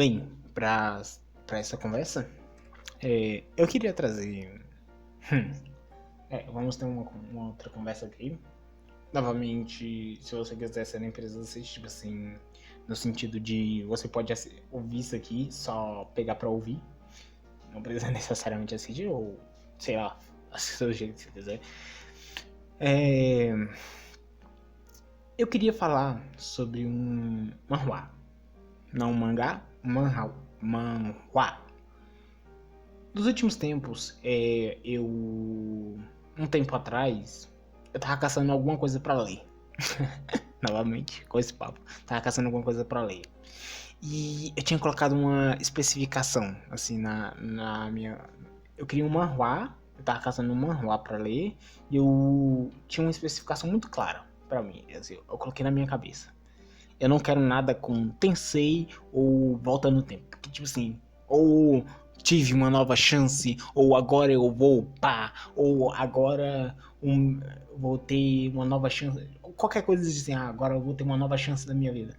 Bem, para essa conversa, eu queria trazer. Vamos ter uma outra conversa aqui. Novamente, se você quiser ser na empresa, tipo assim, no sentido de você pode ouvir isso aqui, só pegar pra ouvir. Não precisa necessariamente assistir, ou sei lá, assistir do jeito que você quiser. Eu queria falar sobre um manhwa. Não mangá, manhwa. Nos últimos tempos, um tempo atrás, eu tava caçando alguma coisa pra ler. Novamente, com esse papo. Tava caçando alguma coisa pra ler. E eu tinha colocado uma especificação, assim, na minha... Eu queria um manhwa, eu tava caçando um manhwa pra ler, e eu tinha uma especificação muito clara pra mim. Assim, eu coloquei na minha cabeça. Eu não quero nada com Tensei ou Volta no Tempo. Porque, tipo assim, ou tive uma nova chance, ou agora eu vou, pá, ou agora vou ter uma nova chance. Qualquer coisa assim, agora eu vou ter uma nova chance da minha vida.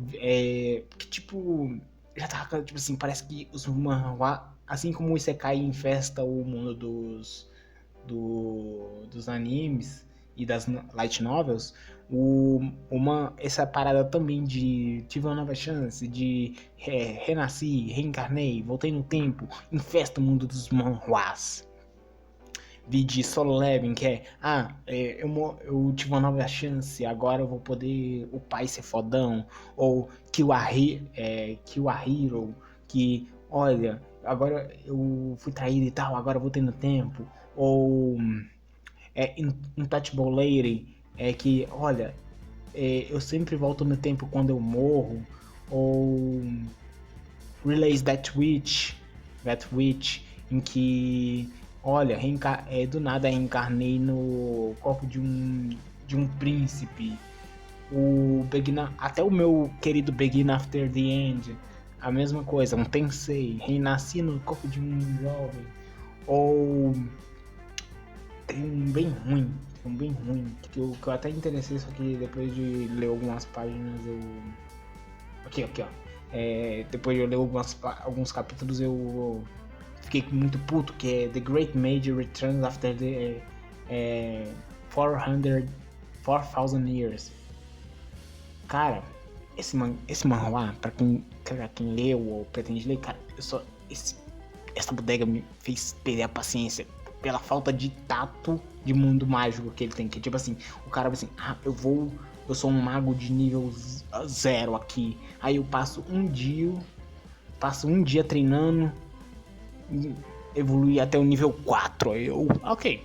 Que tipo, já tava, tipo assim, parece que os manhwa, assim como o Isekai infesta o mundo dos animes e das light novels, essa parada também de tive uma nova chance, de renasci, reencarnei, voltei no tempo, infesta o mundo dos manhwas. Vi de Solo Leveling, que eu tive uma nova chance, agora eu vou poder o pai ser fodão, ou Kill a Hero, que olha, agora eu fui traído e tal, agora eu voltei no tempo, ou Untouchable Lady, que olha, eu sempre volto no tempo quando eu morro, ou Relays That Witch, em que, olha, do nada reencarnei no corpo de um príncipe. Até o meu querido Begin After the End, a mesma coisa, um Tensei, renasci no corpo de um jovem. Ou tem um bem ruim, que eu até interessei, só que depois de ler algumas páginas eu... Aqui, ó. Depois de eu ler alguns capítulos eu fiquei muito puto, que é The Great Mage Returns After the 4,000 years. Cara, esse manhwa, pra quem leu ou pretende ler, cara, essa bodega me fez perder a paciência pela falta de tato de mundo mágico que ele tem. Que tipo assim, o cara assim, eu sou um mago de nível 0 aqui. Aí eu passo um dia treinando, evoluir até o nível 4. Aí eu, ok,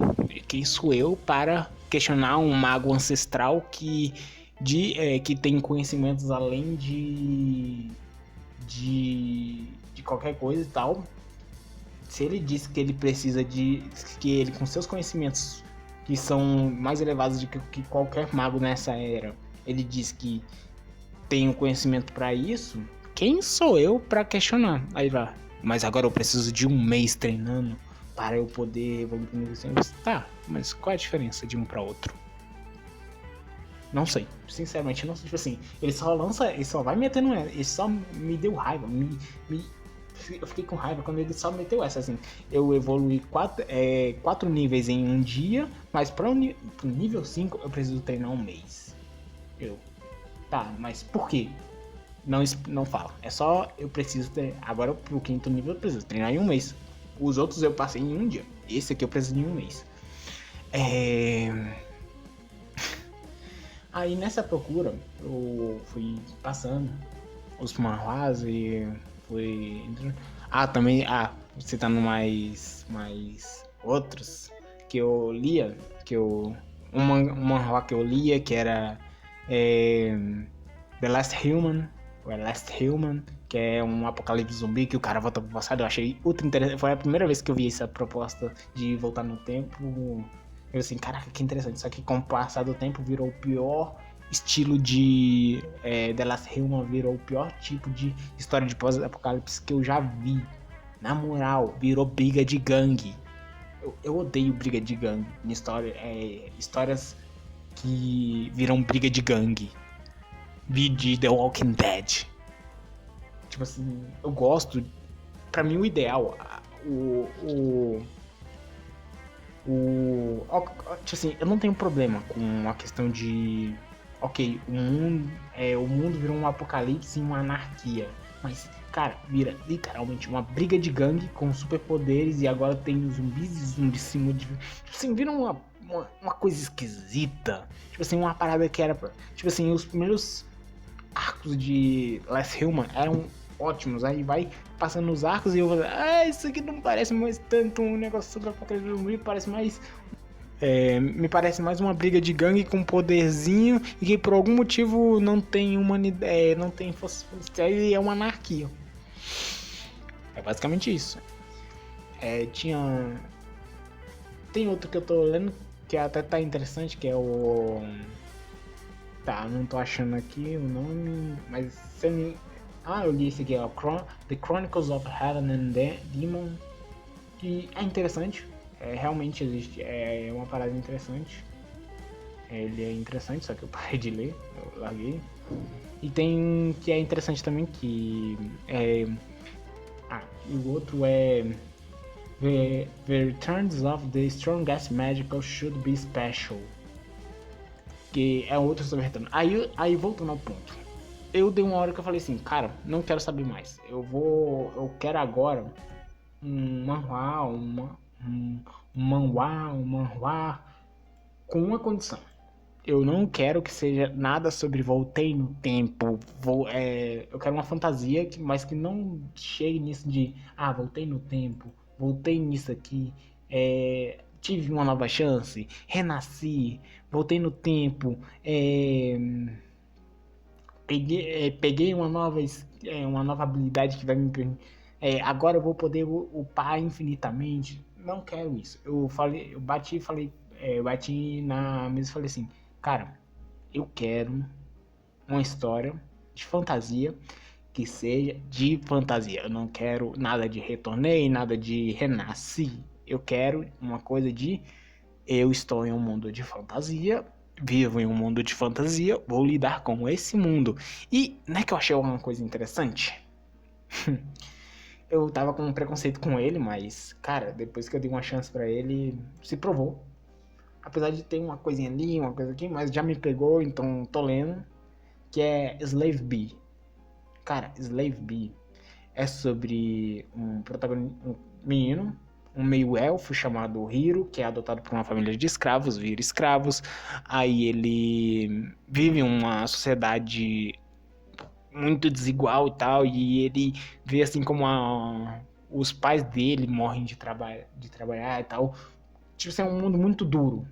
quem sou eu para questionar um mago ancestral que tem conhecimentos além de qualquer coisa e tal. Se ele diz que ele precisa que ele, com seus conhecimentos que são mais elevados do que qualquer mago nessa era, ele diz que tem o conhecimento para isso, quem sou eu para questionar? Aí vai, mas agora eu preciso de um mês treinando para eu poder evoluir pro nível 100. Tá, mas qual é a diferença de um para outro? Não sei, sinceramente não sei. Tipo assim, ele só vai metendo essa, ele só me deu raiva, eu fiquei com raiva quando ele só meteu essa, assim, eu evoluí 4 níveis em um dia, mas pro nível 5 eu preciso treinar um mês. Tá, mas por quê? Não fala, é só eu preciso agora pro 5º nível eu preciso treinar em um mês. Os outros eu passei em um dia, esse aqui eu preciso em um mês. Aí nessa procura eu fui passando os manhwas e fui... também, citando mais outros que eu lia, um manhwa que eu lia, que era The Last Human, que é um apocalipse zumbi que o cara volta pro passado. Eu achei ultra interessante, foi a primeira vez que eu vi essa proposta de voltar no tempo. Eu assim, caraca, que interessante. Só que com o passar do tempo virou o pior estilo de The Last Human, virou o pior tipo de história de pós-apocalipse que eu já vi. Na moral, virou briga de gangue. Eu odeio briga de gangue em histórias que viram briga de gangue. Vi de The Walking Dead. tipo assim, eu gosto. Pra mim, o ideal, tipo assim, eu não tenho problema com a questão de, ok, o mundo virou um apocalipse e uma anarquia, mas, cara, vira literalmente uma briga de gangue com superpoderes e agora tem zumbis e zumbis em cima de, tipo assim, vira uma coisa esquisita, tipo assim, uma parada que era, tipo assim, os primeiros arcos de Last Human eram ótimos. Aí vai passando os arcos e eu vou isso aqui não parece mais tanto um negócio sobre apocalipse zumbi, parece mais. Me parece mais uma briga de gangue com poderzinho e que por algum motivo não tem humanidade, não tem força e é uma anarquia. É basicamente isso. Tinha. Tem outro que eu tô lendo que até tá interessante, que é o. Tá, não tô achando aqui o nome, mas você me. Eu li esse aqui, ó, The Chronicles of Heaven and Demon, que é interessante, realmente existe, é uma parada interessante. Ele é interessante, só que eu parei de ler, eu larguei. E tem que é interessante também, que e o outro é The Returns of the Strongest Magical Should Be Special, que é outro sobre retorno. Aí voltando ao ponto, eu dei uma hora que eu falei assim, cara, não quero saber mais. Eu quero agora um manhwa com uma condição. Eu não quero que seja nada sobre voltei no tempo. Eu quero uma fantasia, mas que não chegue nisso de voltei no tempo, voltei nisso aqui, tive uma nova chance, renasci, voltei no tempo, peguei uma nova habilidade que vai me permitir. Agora eu vou poder upar infinitamente. Não quero isso. Eu bati na mesa e falei assim, cara, eu quero uma história de fantasia que seja de fantasia. Eu não quero nada de retornei, nada de renasci. Eu quero uma coisa de eu estou em um mundo de fantasia, vivo em um mundo de fantasia, vou lidar com esse mundo. E não é que eu achei uma coisa interessante? Eu tava com um preconceito com ele, mas, cara, depois que eu dei uma chance pra ele, se provou. Apesar de ter uma coisinha ali, uma coisa aqui, mas já me pegou, então tô lendo. Que é Slave B. Cara, Slave B é sobre um menino, um meio elfo chamado Hiro, que é adotado por uma família de escravos, vira escravos. Aí ele vive uma sociedade muito desigual e tal, e ele vê assim como os pais dele morrem de trabalhar e tal. Tipo assim, é um mundo muito duro.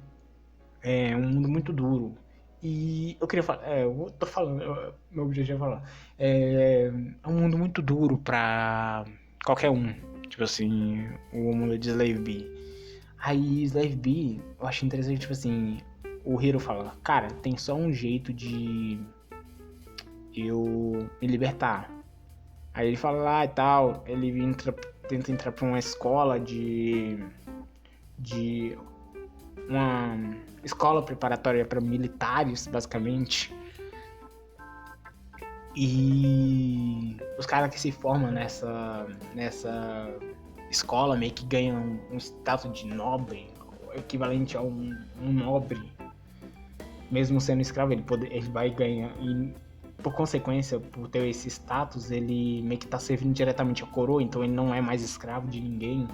É um mundo muito duro. E eu queria falar, eu tô falando, meu objetivo é falar. É um mundo muito duro pra qualquer um. Tipo assim, o mundo de Slave B. Aí, Slave B, eu acho interessante, tipo assim, o Hiro fala, cara, tem só um jeito de eu me libertar. Aí ele fala lá e tal, ele tenta entrar pra uma escola de uma escola preparatória para militares, basicamente. E os caras que se formam nessa escola meio que ganham um status de nobre, equivalente a um nobre. Mesmo sendo escravo, ele vai ganhar. E por consequência, por ter esse status, ele meio que tá servindo diretamente a coroa, então ele não é mais escravo de ninguém.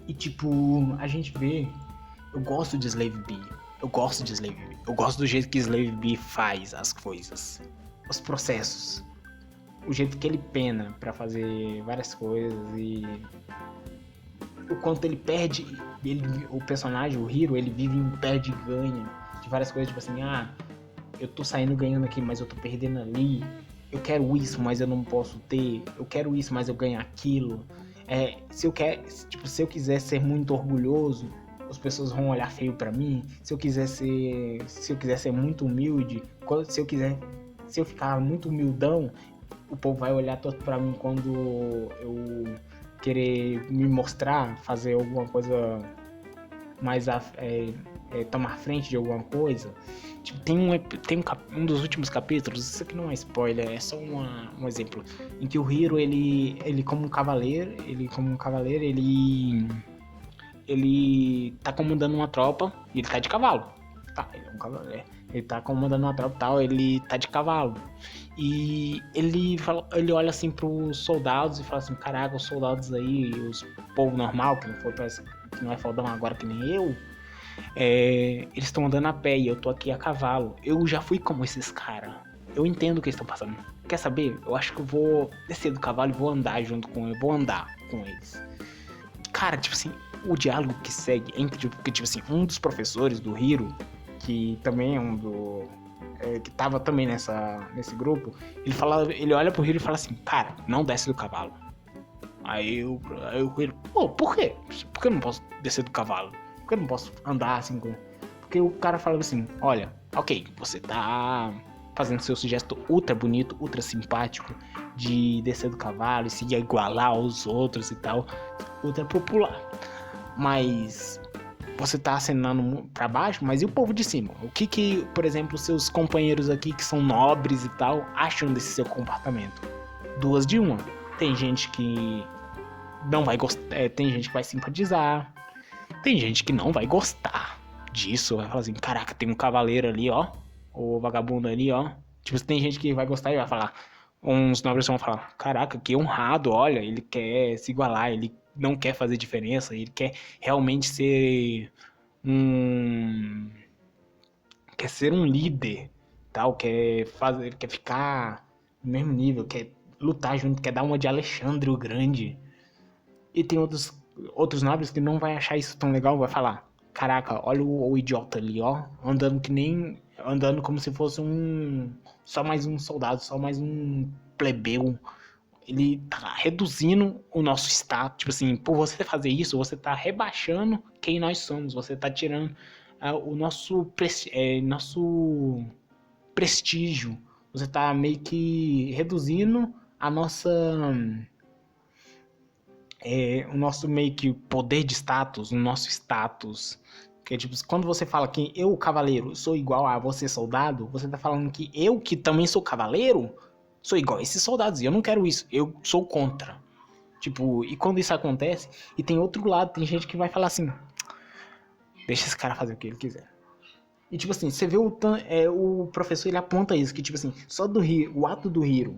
E tipo, a gente vê. Eu gosto de Slave B. Eu gosto do jeito que Slave B faz as coisas. Os processos. O jeito que ele pena pra fazer várias coisas e o quanto ele perde. O personagem, o Hiro, ele vive em perde e ganha de várias coisas, tipo assim, eu tô saindo ganhando aqui, mas eu tô perdendo ali. Eu quero isso, mas eu não posso ter. Eu quero isso, mas eu ganho aquilo. Se eu quiser ser muito orgulhoso, as pessoas vão olhar feio pra mim. Se eu quiser ser muito humilde, se eu ficar muito humildão, o povo vai olhar torto pra mim quando eu querer me mostrar, fazer alguma coisa mais tomar frente de alguma coisa. Tipo, tem um dos últimos capítulos, isso aqui não é spoiler, é só um exemplo, em que o Hiro, ele como um cavaleiro, ele tá comandando uma tropa e ele tá de cavalo. Tá, ele é um cavaleiro. Ele tá comandando uma tropa e tal, ele tá de cavalo. E ele olha assim pros soldados e fala assim, caraca, os soldados aí, os povo normal, parece que não é fodão agora que nem eu, eles estão andando a pé e eu tô aqui a cavalo. Eu já fui como esses caras. Eu entendo o que eles estão passando. Quer saber? Eu acho que eu vou descer do cavalo e vou andar junto com eles. Vou andar com eles. Cara, tipo assim, o diálogo que segue é incrível, porque, tipo assim, um dos professores do Hiro, que também é que tava também nesse grupo, ele olha pro Hiro e fala assim, cara, não desce do cavalo. Aí o Hiro, pô, por quê? Por que eu não posso descer do cavalo? Por que eu não posso andar assim? Porque o cara fala assim, olha, ok, você tá fazendo seu gesto ultra bonito, ultra simpático, de descer do cavalo e se igualar aos outros e tal, ultra popular. Mas você tá acenando pra baixo, mas e o povo de cima? O que, por exemplo, seus companheiros aqui que são nobres e tal, acham desse seu comportamento? Duas de uma. Tem gente que não vai gostar, tem gente que vai simpatizar, tem gente que não vai gostar disso, vai falar assim, caraca, tem um cavaleiro ali, ó, o vagabundo ali, ó. Tipo, tem gente que vai gostar e vai falar, uns nobres vão falar, caraca, que honrado, olha, ele quer se igualar, ele não quer fazer diferença, ele quer realmente ser quer ser um líder, tal, quer ficar no mesmo nível, quer lutar junto, quer dar uma de Alexandre o Grande. E tem outros nobres que não vai achar isso tão legal, vai falar, caraca, olha o idiota ali, ó, andando como se fosse só mais um soldado, só mais um plebeu. Ele tá reduzindo o nosso status, tipo assim, por você fazer isso, você tá rebaixando quem nós somos, você tá tirando o nosso prestígio, você tá meio que reduzindo o nosso meio que poder de status, o nosso status. Que é tipo, quando você fala que eu, cavaleiro, sou igual a você, soldado, você tá falando que eu, que também sou cavaleiro, sou igual a esses soldados. E eu não quero isso, eu sou contra. Tipo, e quando isso acontece, e tem outro lado, tem gente que vai falar assim, deixa esse cara fazer o que ele quiser. E tipo assim, você vê o professor, ele aponta isso, que tipo assim, só o ato do Hiro,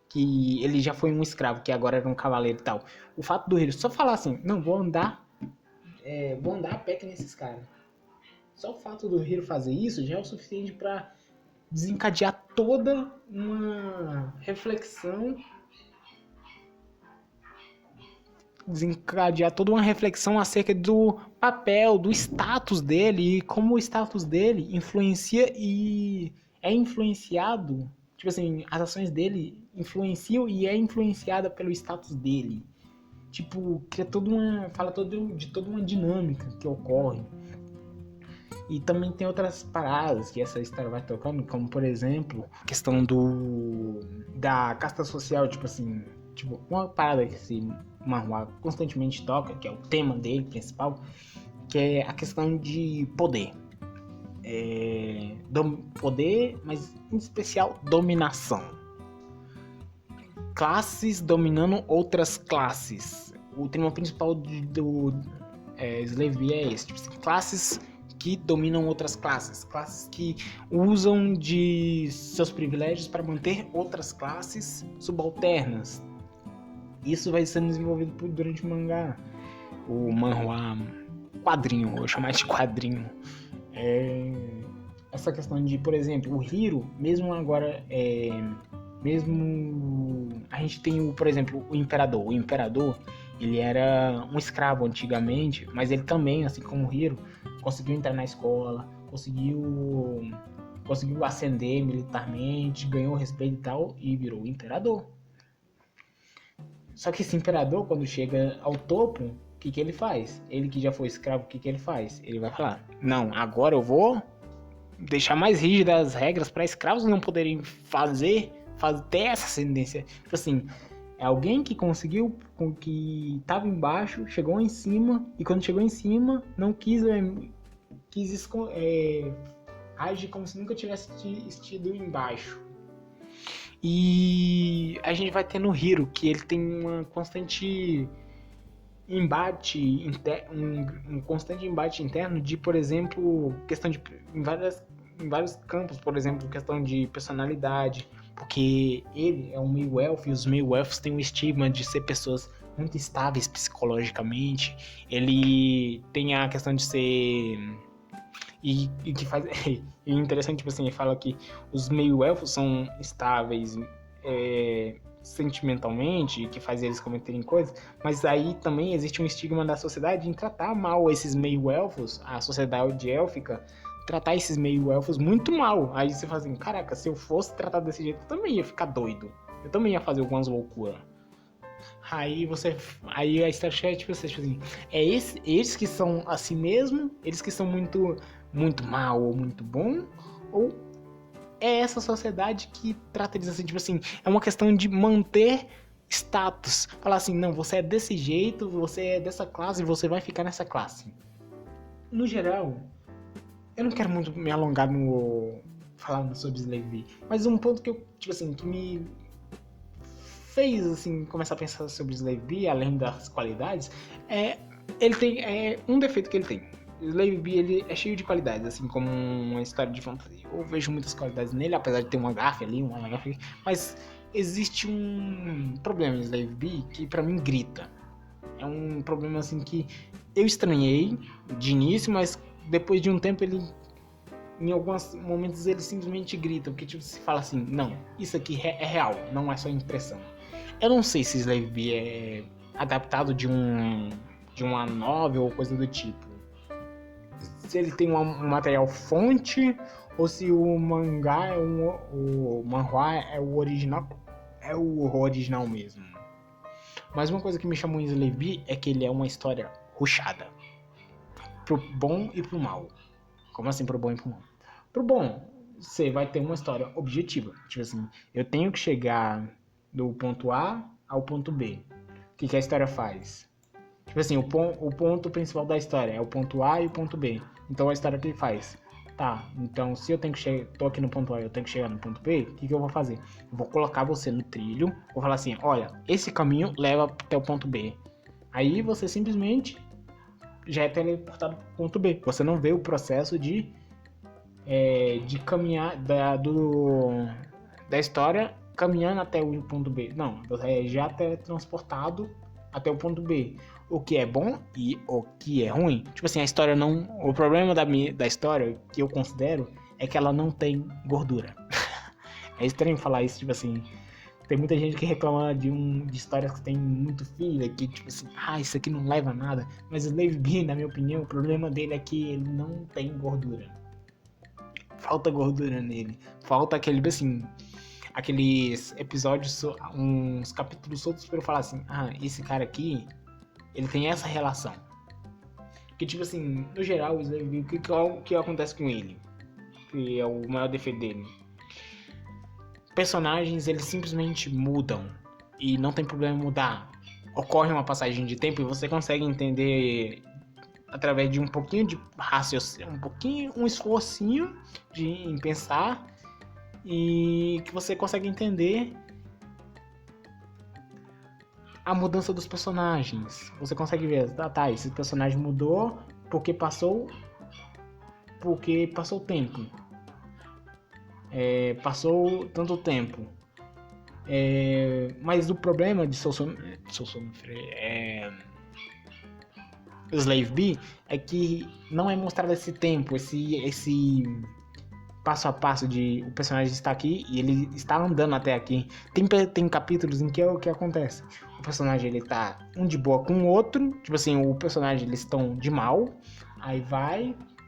que ele já foi um escravo, que agora era um cavaleiro e tal. O fato do Hiro só falar assim, não, vou andar a pé que nesses caras. Só o fato do Hiro fazer isso já é o suficiente para desencadear toda uma reflexão acerca do papel, do status dele e como o status dele influencia e é influenciado. Tipo assim, as ações dele influenciam e é influenciada pelo status dele. Tipo, fala de toda uma dinâmica que ocorre. E também tem outras paradas que essa história vai tocando, como por exemplo, a questão da casta social, tipo assim, tipo, uma parada que esse manhwa constantemente toca, que é o tema dele principal, que é a questão de poder. Poder, mas em especial dominação. Classes dominando outras classes. O tema principal do Slave é esse, tipo assim, classes que dominam outras classes que usam de seus privilégios para manter outras classes subalternas. Isso vai sendo desenvolvido durante o mangá, o manhwa, quadrinho, vou chamar de quadrinho. Essa questão de, por exemplo, o Hiro, mesmo agora, mesmo a gente tem, por exemplo, o Imperador. O Imperador, ele era um escravo antigamente, mas ele também, assim como o Hiro, conseguiu entrar na escola, conseguiu ascender militarmente, ganhou respeito e tal, e virou o imperador. Só que esse imperador, quando chega ao topo, o que ele faz? Ele que já foi escravo, o que ele faz? Ele vai falar, não, agora eu vou deixar mais rígidas as regras para escravos não poderem ter essa ascendência. Tipo assim, é alguém que conseguiu, que estava embaixo, chegou em cima, e quando chegou em cima, não quis age como se nunca tivesse estido embaixo. E a gente vai ter no Hiro, que ele tem uma constante embate, um constante embate interno de, por exemplo, questão de em vários campos, por exemplo, questão de personalidade, porque ele é um meio-elfo e os meio-elfos têm um estigma de ser pessoas muito estáveis psicologicamente. Ele tem a questão de ser e que faz é interessante, tipo assim, ele fala que os meio-elfos são estáveis sentimentalmente, que faz eles cometerem coisas, mas aí também existe um estigma da sociedade em tratar mal esses meio-elfos, a sociedade élfica, tratar esses meio-elfos muito mal. Aí você fala assim, caraca, se eu fosse tratado desse jeito, eu também ia ficar doido. Eu também ia fazer algumas loucuras. Aí a estratégia, tipo assim, eles que são assim mesmo, eles que são muito mal ou muito bom, ou é essa sociedade que trata eles assim, tipo assim, é uma questão de manter status. Falar assim, não, você é desse jeito, você é dessa classe e você vai ficar nessa classe. No geral, eu não quero muito me alongar falando sobre Slave, mas um ponto que eu, tipo assim, que me fez assim começar a pensar sobre Slave, além das qualidades, ele tem um defeito que ele tem. Slave B, ele é cheio de qualidades, assim como uma história de fantasia. Eu vejo muitas qualidades nele, apesar de ter uma gafe ali, mas existe um problema em Slave B que pra mim grita. É um problema assim que eu estranhei de início, mas depois de um tempo ele, em alguns momentos ele simplesmente grita, porque tipo, se fala assim, não, isso aqui é real, não é só impressão. Eu não sei se Slave B é adaptado de uma novel ou coisa do tipo. Se ele tem um material fonte ou se o mangá o manhwa é o original mesmo. Mas uma coisa que me chamou em Slave B é que ele é uma história rushada, pro bom e pro mal. Como assim pro bom e pro mal? Pro bom, você vai ter uma história objetiva, tipo assim, eu tenho que chegar do ponto A ao ponto B. O que a história faz? Tipo assim, o ponto principal da história é o ponto A e o ponto B. Então a história que ele faz, tá, então se eu tenho que tô aqui no ponto A e eu tenho que chegar no ponto B, o que eu vou fazer? Eu vou colocar você no trilho, vou falar assim, olha, esse caminho leva até o ponto B. Aí você simplesmente já é teleportado pro ponto B. Você não vê o processo de caminhar da história caminhando até o ponto B. Não, você é já teletransportado até o ponto B. O que é bom e o que é ruim. Tipo assim, a história não... O problema da história, que eu considero, é que ela não tem gordura. É estranho falar isso, tipo assim... Tem muita gente que reclama de histórias que tem muito filler, que tipo assim, isso aqui não leva a nada. Mas o Slave B, na minha opinião, o problema dele é que ele não tem gordura. Falta gordura nele. Falta aqueles episódios, uns capítulos soltos pra eu falar assim, esse cara aqui, ele tem essa relação. Que tipo assim, no geral, o Slave B, o que acontece com ele? Que é o maior defeito dele. Personagens, eles simplesmente mudam. E não tem problema mudar. Ocorre uma passagem de tempo e você consegue entender através de um pouquinho de raciocínio, um esforcinho em pensar, e que você consegue entender a mudança dos personagens. Você consegue ver, esse personagem mudou porque passou o tempo. Passou tanto tempo. Mas o problema de Slave B é que não é mostrado esse tempo, esse passo a passo de o personagem está aqui e ele está andando até aqui. Tem capítulos em que é o que acontece. O personagem ele tá de boa com o outro, tipo assim, o personagem eles estão de mal, aí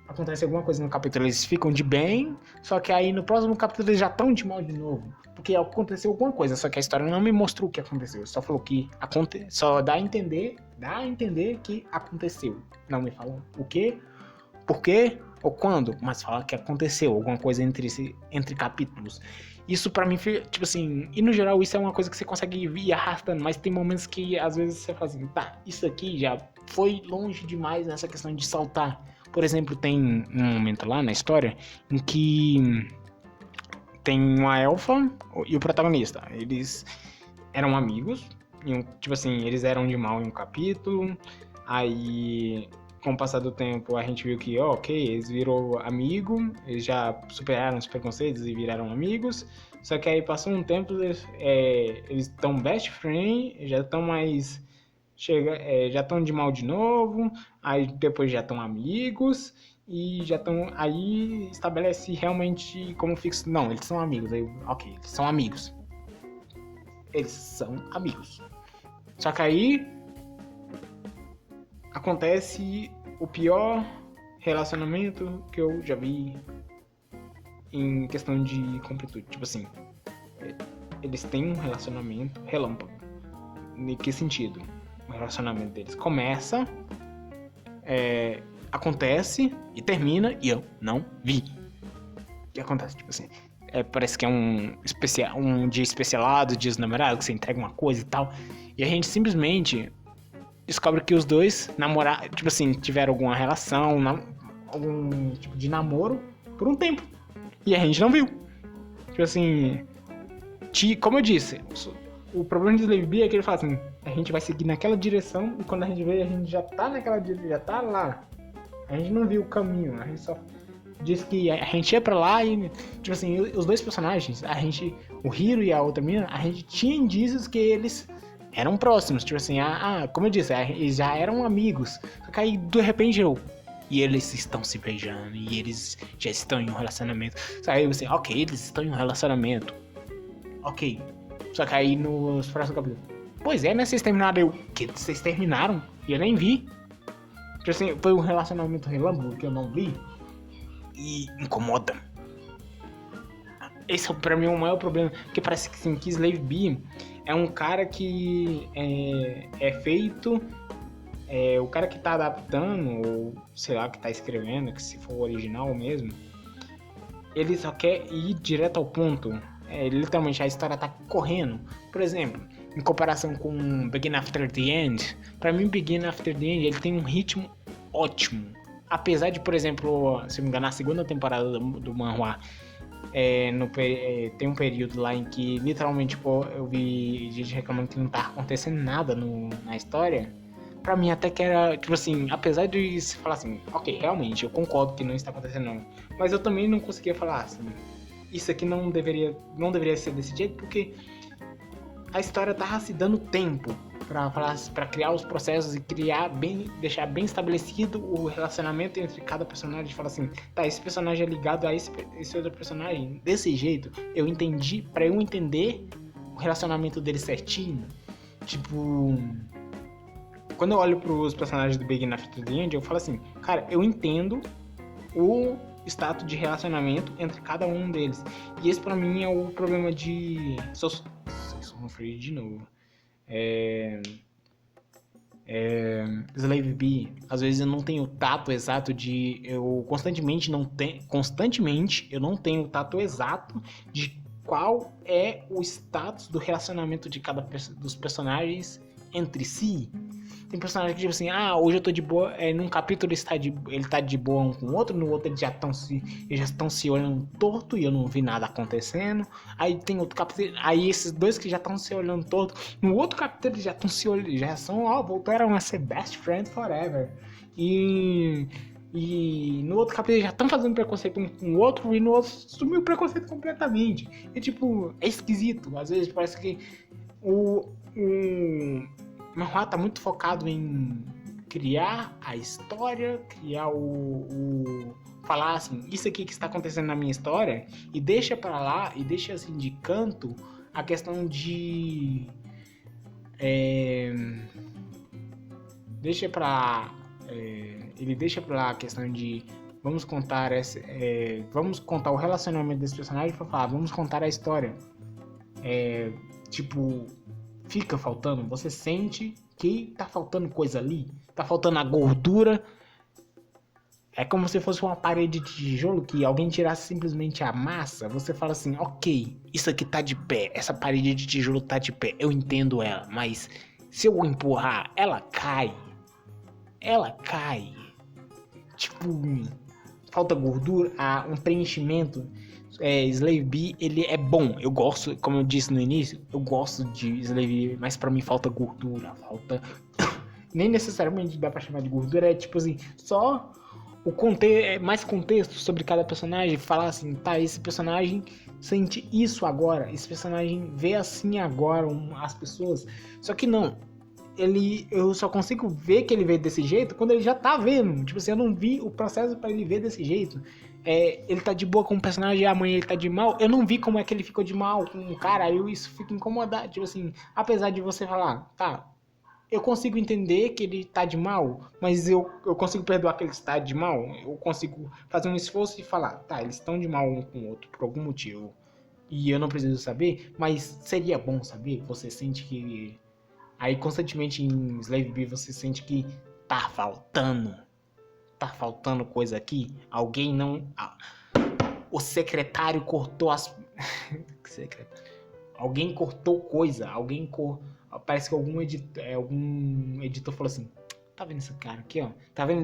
acontece alguma coisa no capítulo, eles ficam de bem, só que aí no próximo capítulo eles já estão de mal de novo. Porque aconteceu alguma coisa, só que a história não me mostrou o que aconteceu. Só falou que só dá a entender que aconteceu. Não me fala o que, por quê ou quando, mas fala que aconteceu alguma coisa entre capítulos. Isso pra mim, tipo assim, e no geral isso é uma coisa que você consegue ir arrastando, mas tem momentos que às vezes você fala assim, isso aqui já foi longe demais nessa questão de saltar. Por exemplo, tem um momento lá na história em que tem uma elfa e o protagonista. Eles eram amigos, tipo assim, eles eram de mal em um capítulo, aí com o passar do tempo a gente viu que, ok, eles viram amigo, eles já superaram os preconceitos e viraram amigos, só que aí passou um tempo, eles estão best friend, já estão mais, já estão de mal de novo, aí depois já estão amigos, e já estão, aí estabelece realmente como fixo, não, eles são amigos, aí, ok, eles são amigos. Eles são amigos. Só que aí acontece o pior relacionamento que eu já vi em questão de completude. Tipo assim, eles têm um relacionamento relâmpago. Em que sentido? O relacionamento deles começa, acontece e termina e eu não vi. O que acontece? Tipo assim, parece que é um dia especialado, dia dos namorados, que você entrega uma coisa e tal. E a gente simplesmente descobre que os dois namoraram, tipo assim, tiveram alguma relação, algum tipo de namoro por um tempo. E a gente não viu. Tipo assim, como eu disse, o problema de Slave B é que ele fala assim, a gente vai seguir naquela direção e quando a gente vê, a gente já tá naquela direção, já tá lá. A gente não viu o caminho, a gente só diz que a gente ia pra lá e, tipo assim, os dois personagens, o Hiro e a outra menina, a gente tinha indícios que eles eram próximos, tipo assim, como eu disse, eles já eram amigos, só que aí, de repente, e eles estão se beijando, e eles já estão em um relacionamento, só aí você, ok, eles estão em um relacionamento, ok, só que aí nos próximos capítulos, pois é, né, vocês terminaram, vocês terminaram? E eu nem vi, tipo assim, foi um relacionamento relâmpago que eu não vi, e incomoda. Esse é pra mim o maior problema, porque parece que, assim, que Slave B é um cara que é feito, o cara que tá adaptando, ou sei lá, que tá escrevendo, que se for original mesmo, ele só quer ir direto ao ponto. Literalmente a história tá correndo. Por exemplo, em comparação com Begin After the End, pra mim Begin After the End ele tem um ritmo ótimo. Apesar de, por exemplo, se não me engano, na segunda temporada do manhwa, tem um período lá em que literalmente eu vi gente reclamando que não tá acontecendo nada na história. Pra mim até que era, tipo assim, apesar de se falar assim, ok, realmente, eu concordo que não está acontecendo não, mas eu também não conseguia falar assim, isso aqui não deveria ser desse jeito, porque a história tava se dando tempo pra criar os processos e deixar bem estabelecido o relacionamento entre cada personagem. Falar assim, tá, esse personagem é ligado a esse outro personagem desse jeito. Pra eu entender o relacionamento dele certinho. Tipo, quando eu olho pros personagens do Begin After the End, eu falo assim, cara, eu entendo o status de relacionamento entre cada um deles. E esse pra mim é o problema de... Free de novo. Slave B, às vezes eu não tenho o tato exato constantemente eu não tenho o tato exato de qual é o status do relacionamento de cada dos personagens entre si. Tem personagem que tipo assim, hoje eu tô de boa, num capítulo ele tá de boa um com o outro, no outro eles já estão se olhando torto e eu não vi nada acontecendo. Aí tem outro capítulo, aí esses dois que já estão se olhando torto, no outro capítulo eles já estão se olhando, já são, voltaram a ser best friends forever. E no outro capítulo eles já estão fazendo preconceito um com o outro, e no outro sumiu o preconceito completamente. E tipo, é esquisito, às vezes parece que o manhwa tá muito focado em criar a história, criar falar assim, isso aqui que está acontecendo na minha história, e deixa pra lá, e deixa assim de canto a questão de... ele deixa pra lá a questão de vamos contar o relacionamento desse personagem pra falar, vamos contar a história. Tipo, fica faltando, você sente que tá faltando coisa ali, tá faltando a gordura. É como se fosse uma parede de tijolo que alguém tirasse simplesmente a massa. Você fala assim, ok, isso aqui tá de pé, essa parede de tijolo tá de pé, eu entendo ela, mas se eu empurrar, ela cai. tipo, falta gordura, um preenchimento. Slave B, ele é bom. Eu gosto, como eu disse no início, eu gosto de Slave B, mas pra mim falta gordura, falta... Nem necessariamente dá pra chamar de gordura, é tipo assim, só mais contexto sobre cada personagem, falar assim, tá, esse personagem sente isso agora, esse personagem vê assim agora as pessoas, só que não, eu só consigo ver que ele vê desse jeito quando ele já tá vendo, tipo assim, eu não vi o processo pra ele ver desse jeito. Ele tá de boa com o personagem e amanhã ele tá de mal, eu não vi como é que ele ficou de mal com o cara, isso fica incomodado, tipo assim, apesar de você falar, tá, eu consigo entender que ele tá de mal, mas eu consigo perdoar que ele está de mal. Eu consigo fazer um esforço e falar, tá, eles estão de mal um com o outro por algum motivo. E eu não preciso saber, mas seria bom saber. Você sente que... Aí, constantemente em Slave B, você sente que tá faltando. Tá faltando coisa aqui. Alguém não... O secretário cortou as... Alguém cortou coisa. Parece que algum editor falou assim, tá vendo esse cara aqui, ó? Tá vendo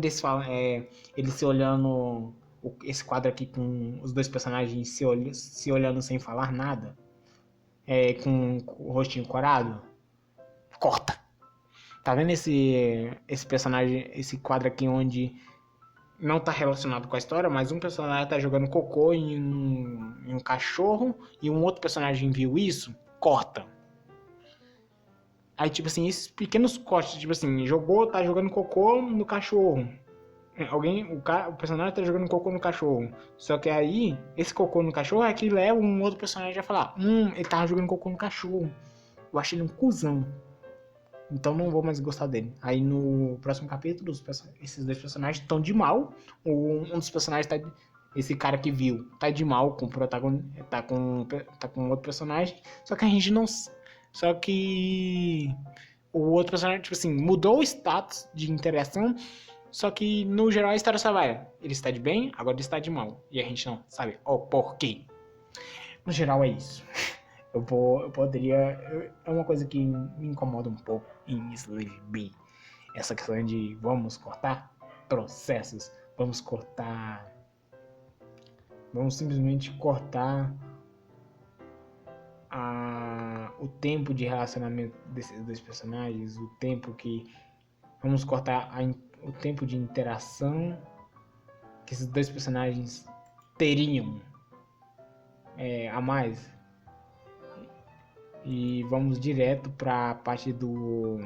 ele se olhando, esse quadro aqui com os dois personagens se olhando sem falar nada? Com o rostinho corado? Corta! Tá vendo esse personagem, esse quadro aqui onde não tá relacionado com a história, mas um personagem tá jogando cocô em um cachorro e um outro personagem viu isso? Corta! Aí, tipo assim, esses pequenos cortes, tipo assim, tá jogando cocô no cachorro. O personagem tá jogando cocô no cachorro. Só que aí, esse cocô no cachorro é que leva um outro personagem a falar, ele tava jogando cocô no cachorro. Eu achei ele um cuzão. Então não vou mais gostar dele. Aí no próximo capítulo, esses dois personagens estão de mal. Um dos personagens esse cara que viu, tá de mal com o protagonista, tá com outro personagem. Só que a gente não... Só que o outro personagem, tipo assim, mudou o status de interação, só que no geral a história só vai. Ele está de bem, agora ele está de mal. E a gente não sabe o porquê. No geral é isso. Eu poderia... É uma coisa que me incomoda um pouco em Slave B. Essa questão de vamos cortar processos. Vamos simplesmente cortar o tempo de relacionamento desses dois personagens, o tempo que... Vamos cortar o tempo de interação que esses dois personagens teriam a mais. E vamos direto pra parte do...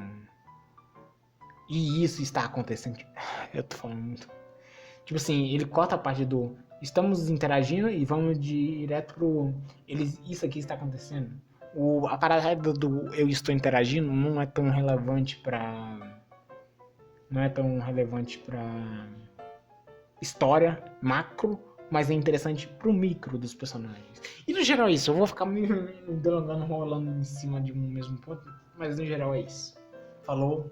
E isso está acontecendo. Eu tô falando muito. Tipo assim, ele corta a parte do... Estamos interagindo e vamos direto pro... Isso aqui está acontecendo. A parada do eu estou interagindo não é tão relevante pra... Não é tão relevante pra... História macro, mas é interessante pro micro dos personagens. E no geral é isso. Eu vou ficar me delongando, rolando em cima de um mesmo ponto, mas no geral é isso. Falou.